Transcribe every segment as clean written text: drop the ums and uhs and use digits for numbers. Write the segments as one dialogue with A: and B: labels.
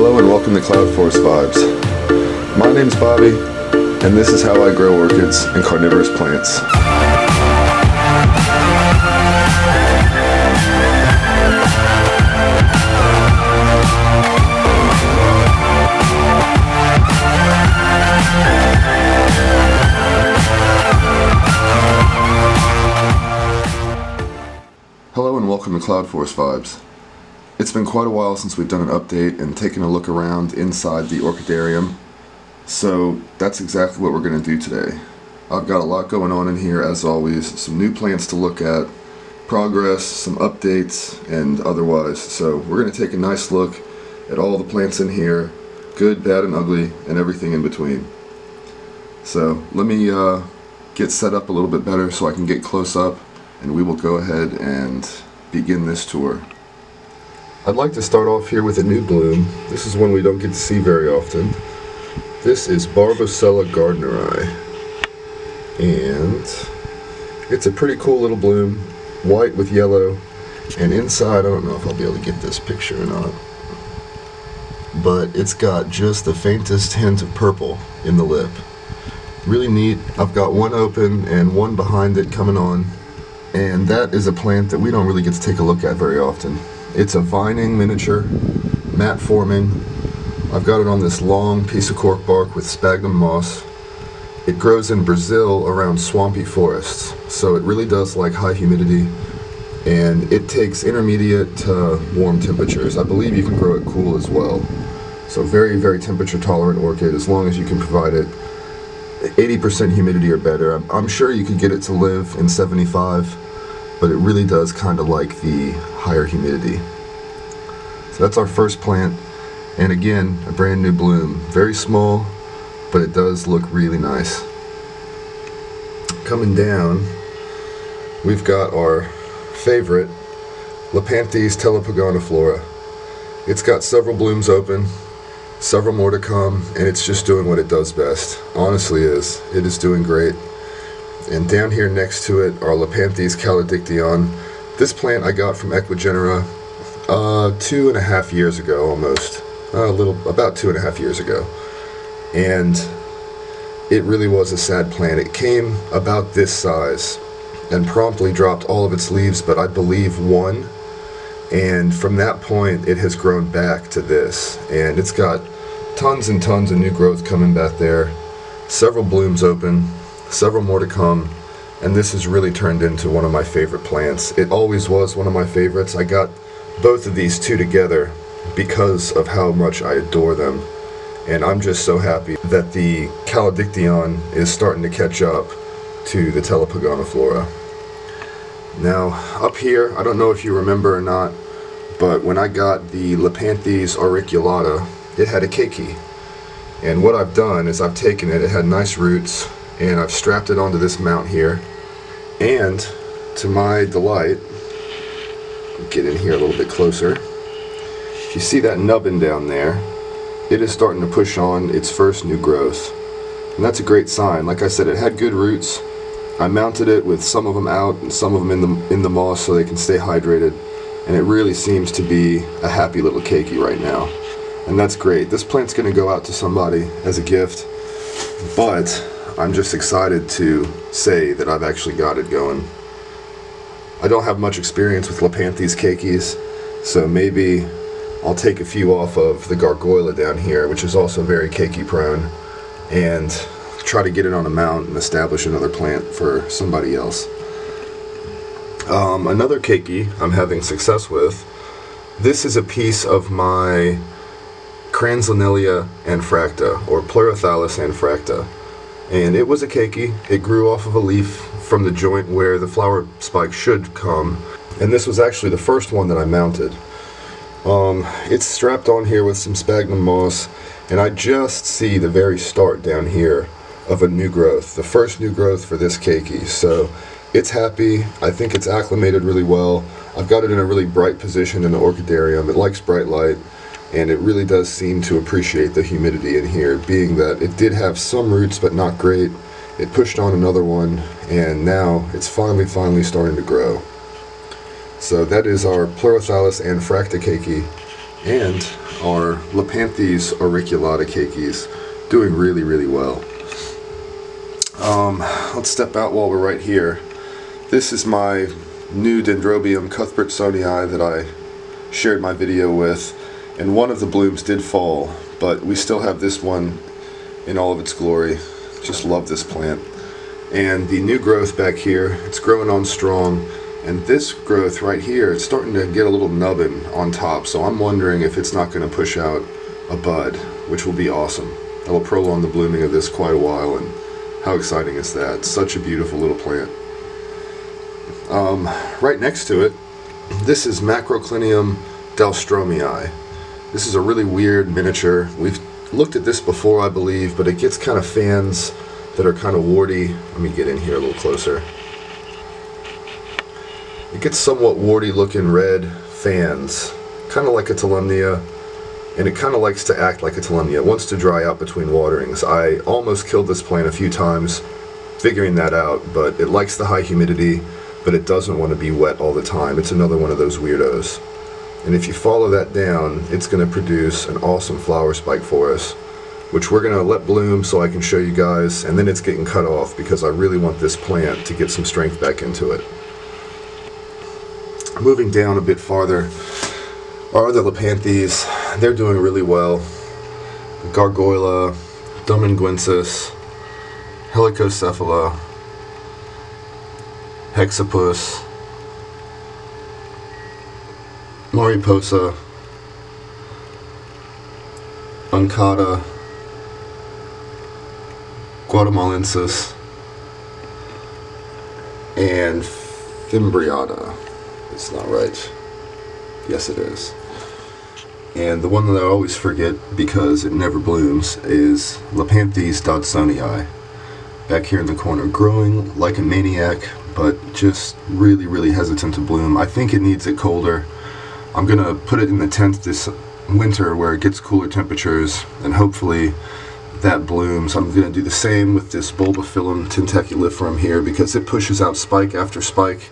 A: Hello and welcome to Cloud Forest Vibes. My name's Bobby, and this is how I grow orchids and carnivorous plants. Hello and welcome to Cloud Forest Vibes. It's been quite a while since we've done an update and taken a look around inside the orchidarium, so that's exactly what we're going to do today. I've got a lot going on in here as always, some new plants to look at, progress, some updates, and otherwise. So we're going to take a nice look at all the plants in here, good, bad, and ugly, and everything in between. So let me get set up a little bit better so I can get close up, and we will go ahead and begin this tour. I'd like to start off here with a new bloom. This is one we don't get to see very often. This is Barbosella Gardner-Eye, and it's a pretty cool little bloom, white with yellow, and inside, I don't know if I'll be able to get this picture or not, but it's got just the faintest hint of purple in the lip. Really neat. I've got one open and one behind it coming on, and that is a plant that we don't really get to take a look at very often. It's a vining miniature, mat forming. I've got it on this long piece of cork bark with sphagnum moss. It grows in Brazil around swampy forests, so it really does like high humidity, and it takes intermediate to warm temperatures. I believe you can grow it cool as well. So very, very temperature tolerant orchid as long as you can provide it 80% humidity or better. I'm sure you could get it to live in 75, but it really does kind of like the higher humidity. So that's our first plant, and again, a brand new bloom. Very small, but it does look really nice. Coming down, we've got our favorite, Lapanthi's Telepogoniflora. It's got several blooms open, several more to come, and it's just doing what it does best. Honestly is. It is doing great. And down here next to it are Lapanthi's Caledictian. This plant I got from Equigenera 2.5 years ago almost. About 2.5 years ago. And it really was a sad plant. It came about this size and promptly dropped all of its leaves, but I believe one. And from that point it has grown back to this. And it's got tons and tons of new growth coming back there. Several blooms open. Several more to come, and this has really turned into one of my favorite plants. It always was one of my favorites. I got both of these two together because of how much I adore them, and I'm just so happy that the Caledictian is starting to catch up to the Telepogoniflora. Now up here, I don't know if you remember or not, but when I got the Lapanthi's Arriculata, it had a keiki, and what I've done is I've taken it, it had nice roots, and I've strapped it onto this mount here, and to my delight, get in here a little bit closer, if you see that nubbin down there, it is starting to push on its first new growth, and that's a great sign. Like I said, it had good roots. I mounted it with some of them out and some of them in the moss so they can stay hydrated, and it really seems to be a happy little keiki right now, and that's great. This plant's going to go out to somebody as a gift, but I'm just excited to say that I've actually got it going. I don't have much experience with Lapanthi's keikis, so maybe I'll take a few off of the Gargoyle down here, which is also very keiki prone, and try to get it on a mount and establish another plant for somebody else. Another keiki I'm having success with, this is a piece of my Kranzlinelia anfracta, or Pleurothallis anfracta. And it was a keiki. It grew off of a leaf from the joint where the flower spike should come, and this was actually the first one that I mounted. It's strapped on here with some sphagnum moss, and I just see the very start down here of a new growth, the first new growth for this keiki. So it's happy. I think it's acclimated really well. I've got it in a really bright position in the orchidarium. It likes bright light, and it really does seem to appreciate the humidity in here, being that it did have some roots but not great. It pushed on another one, and now it's finally starting to grow. So that is our Pleurothallis anfracta keiki, And our Lapanthis Arriculata cakeys, doing really, really well. Let's step out while we're right here. This is my new Dendrobium Cuthbertsonii that I shared my video with, and one of the blooms did fall, but we still have this one in all of its glory. Just love this plant. And the new growth back here, it's growing on strong, and this growth right here, it's starting to get a little nubbin on top, so I'm wondering if it's not going to push out a bud, which will be awesome. That will prolong the blooming of this quite a while, and how exciting is that? It's such a beautiful little plant. Right next to it, this is Macroclinium Dalstromii. This is a really weird miniature. We've looked at this before, I believe, but it gets kind of fans that are kind of warty. Let me get in here a little closer. It gets somewhat warty looking red fans, kind of like a Telumnia, and it kind of likes to act like a Telumnia. It wants to dry out between waterings. I almost killed this plant a few times figuring that out, but it likes the high humidity, but it doesn't want to be wet all the time. It's another one of those weirdos. And if you follow that down, it's going to produce an awesome flower spike for us, which we're going to let bloom so I can show you guys, and then it's getting cut off because I really want this plant to get some strength back into it. Moving down a bit farther are other Lapanthis. They're doing really well. Gargoyle, Dominguensis, Helicocephala, Hexapus, Mariposa, Uncata, Guatemalensis, and Fimbriata. It's not right. Yes, it is. And the one that I always forget because it never blooms is Lepanthopsis Acetabulum. Back here in the corner, growing like a maniac, but just really, really hesitant to bloom. I think it needs it colder. I'm going to put it in the tent this winter where it gets cooler temperatures, and hopefully that blooms. I'm going to do the same with this Bulbaphyllum tentaculiferum here because it pushes out spike after spike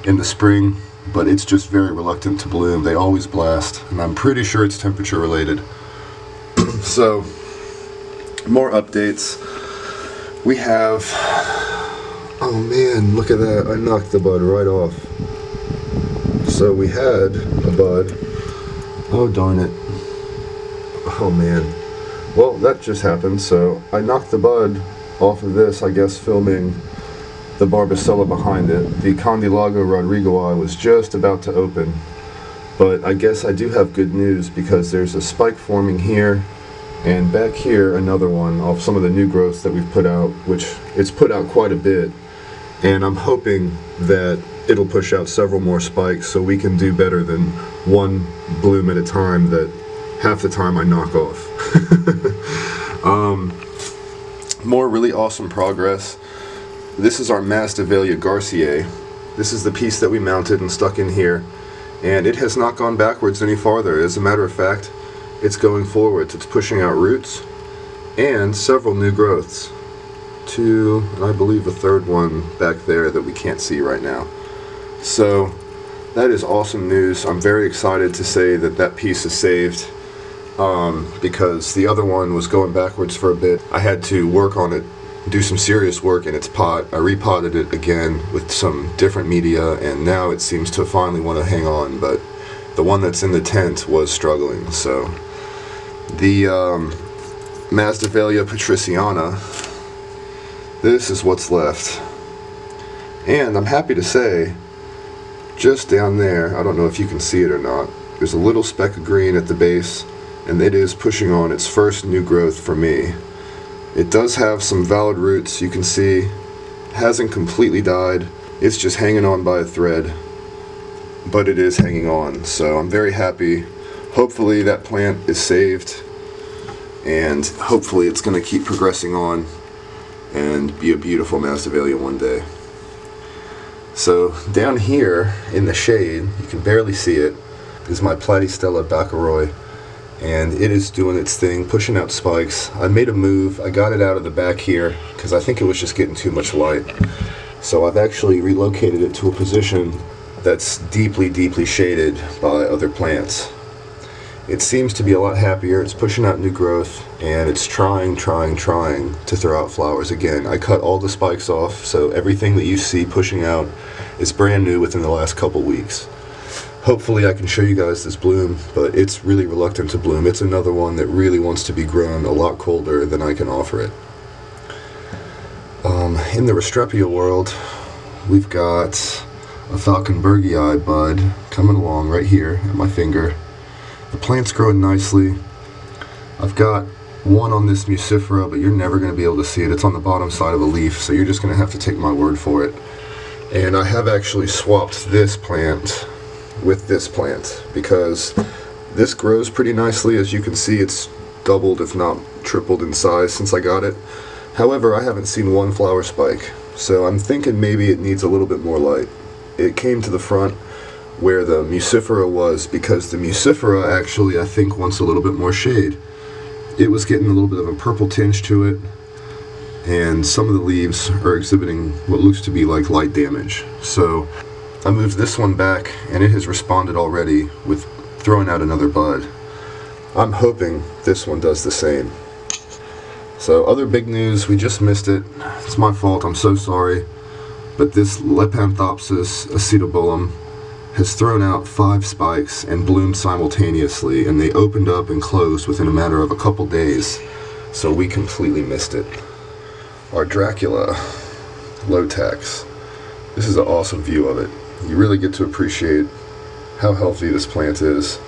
A: in the spring, but it's just very reluctant to bloom. They always blast, and I'm pretty sure it's temperature related. So, more updates. We have, oh man, look at that, I knocked the bud right off. So we had a bud, oh darn it, oh man. Well, that just happened, so I knocked the bud off of this, I guess filming the Barbosella behind it. The Condylago Rodrigoi was just about to open, but I guess I do have good news because there's a spike forming here, and back here another one off some of the new growths that we've put out, which it's put out quite a bit, and I'm hoping that it'll push out several more spikes so we can do better than one bloom at a time that half the time I knock off. More really awesome progress. This is our Velia Garciae. This is the piece that we mounted and stuck in here, and it has not gone backwards any farther. As a matter of fact, it's going forwards. It's pushing out roots and several new growths. Two, and I believe a third one back there that we can't see right now. So that is awesome news. I'm very excited to say that that piece is saved because the other one was going backwards for a bit. I had to work on it, do some serious work in its pot. I repotted it again with some different media, and now it seems to finally want to hang on, but the one that's in the tent was struggling. So the Velia Patriciana, this is what's left. And I'm happy to say, just down there, I don't know if you can see it or not, there's a little speck of green at the base, and it is pushing on its first new growth for me. It does have some valid roots, you can see. It hasn't completely died, it's just hanging on by a thread, but it is hanging on, so I'm very happy. Hopefully that plant is saved, and hopefully it's going to keep progressing on and be a beautiful Masdevallia one day. So down here in the shade, you can barely see it, is my Platystella Baccaroy, and it is doing its thing, pushing out spikes. I made a move, I got it out of the back here because I think it was just getting too much light. So I've actually relocated it to a position that's deeply, deeply shaded by other plants. it seems to be a lot happier. It's pushing out new growth, and it's trying to throw out flowers again. I cut all the spikes off, so everything that you see pushing out is brand new within the last couple weeks. Hopefully I can show you guys this bloom, but it's really reluctant to bloom. It's another one that really wants to be grown a lot colder than I can offer it. In the Restrepia world, we've got a Falconbergii bud coming along right here at my finger. The plant's growing nicely. I've got one on this Musifera, but you're never going to be able to see it. It's on the bottom side of a leaf, so you're just going to have to take my word for it. And I have actually swapped this plant with this plant because this grows pretty nicely. As you can see, it's doubled if not tripled in size since I got it. However, I haven't seen one flower spike, so I'm thinking maybe it needs a little bit more light. It came to the front where the Musifera was because the Musifera actually, I think, wants a little bit more shade. It was getting a little bit of a purple tinge to it, and some of the leaves are exhibiting what looks to be like light damage. So I moved this one back, and it has responded already with throwing out another bud. I'm hoping this one does the same. So other big news, we just missed it. It's my fault, I'm so sorry. But this Lepanthopsis Acetabulum has thrown out 5 spikes and bloomed simultaneously, and they opened up and closed within a matter of a couple days. So we completely missed it. Our Dracula Lotax. This is an awesome view of it. You really get to appreciate how healthy this plant is.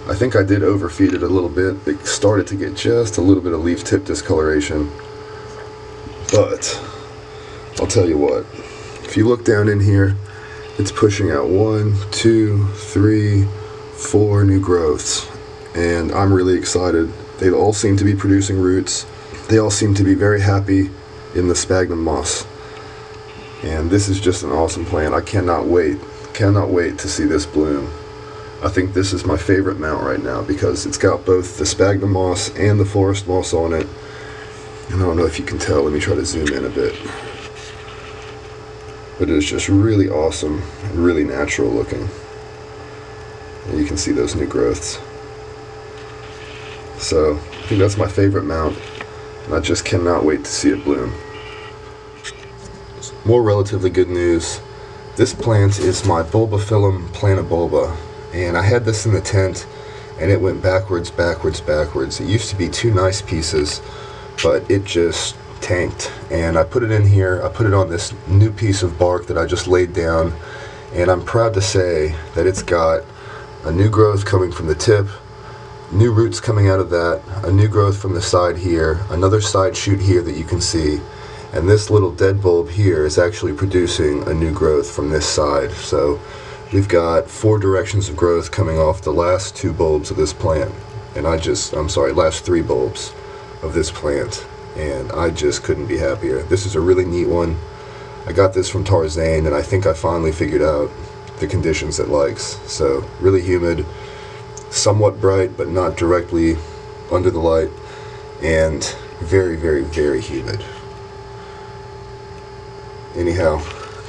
A: I think I did overfeed it a little bit. It started to get just a little bit of leaf tip discoloration. But I'll tell you what, if you look down in here, it's pushing out 1, 2, 3, 4 new growths. And I'm really excited. They all seem to be producing roots. They all seem to be very happy in the sphagnum moss. And this is just an awesome plant. I cannot wait to see this bloom. I think this is my favorite mount right now because it's got both the sphagnum moss and the forest moss on it. And I don't know if you can tell, let me try to zoom in a bit. But it is just really awesome and really natural looking. And you can see those new growths. So I think that's my favorite mount, and I just cannot wait to see it bloom. More relatively good news. This plant is my Bulbaphyllum Bulba, and I had this in the tent and it went backwards. It used to be 2 nice pieces, but it just tanked, and I put it in here. I put it on this new piece of bark that I just laid down, and I'm proud to say that it's got a new growth coming from the tip, new roots coming out of that, a new growth from the side here, another side shoot here that you can see, and this little dead bulb here is actually producing a new growth from this side. So we've got 4 directions of growth coming off the last 2 bulbs of this plant, and last 3 bulbs of this plant, and I just couldn't be happier. This is a really neat one. I got this from Tarzan, and I think I finally figured out the conditions it likes. So really humid, somewhat bright, but not directly under the light, and very humid. Anyhow,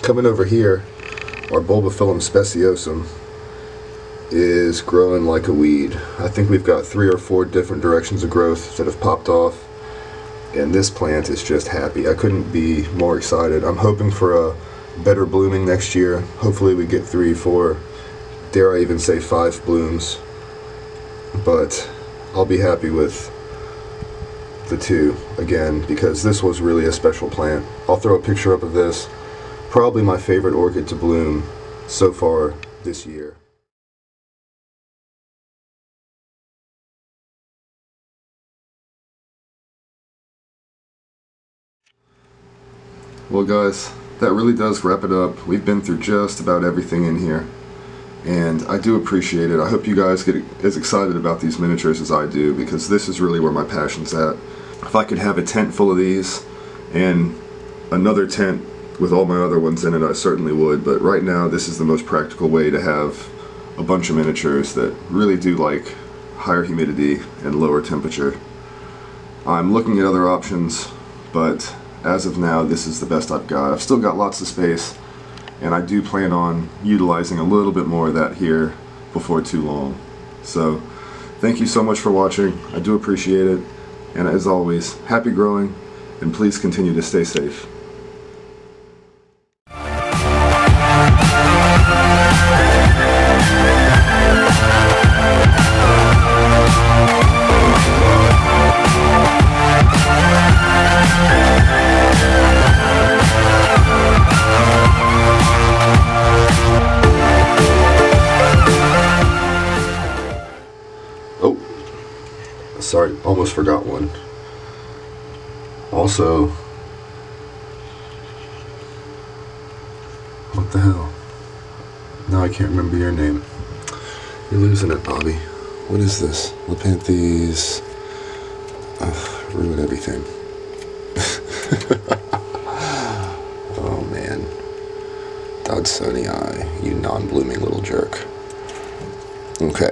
A: coming over here, our Bulbaphyllum speciosum is growing like a weed. I think we've got 3 or 4 different directions of growth that have popped off, and this plant is just happy. I couldn't be more excited. I'm hoping for a better blooming next year. Hopefully we get 3, 4, dare I even say 5 blooms, but I'll be happy with the 2 again because this was really a special plant. I'll throw a picture up of this. Probably my favorite orchid to bloom so far this year. Well guys, that really does wrap it up. We've been through just about everything in here, and I do appreciate it. I hope you guys get as excited about these miniatures as I do, because this is really where my passion's at. If I could have a tent full of these and another tent with all my other ones in it, I certainly would, but right now this is the most practical way to have a bunch of miniatures that really do like higher humidity and lower temperature. I'm looking at other options, but as of now this is the best I've got. I've still got lots of space, and I do plan on utilizing a little bit more of that here before too long. So Thank you so much for watching. I do appreciate it. And as always, happy growing, and please continue to stay safe. Oh, sorry, almost forgot one. Also, what the hell? Now I can't remember your name. You're losing it, Bobby. What is this? Lapanthes. Ruin everything. Oh man. Dalstromii, you non-blooming little jerk. Okay.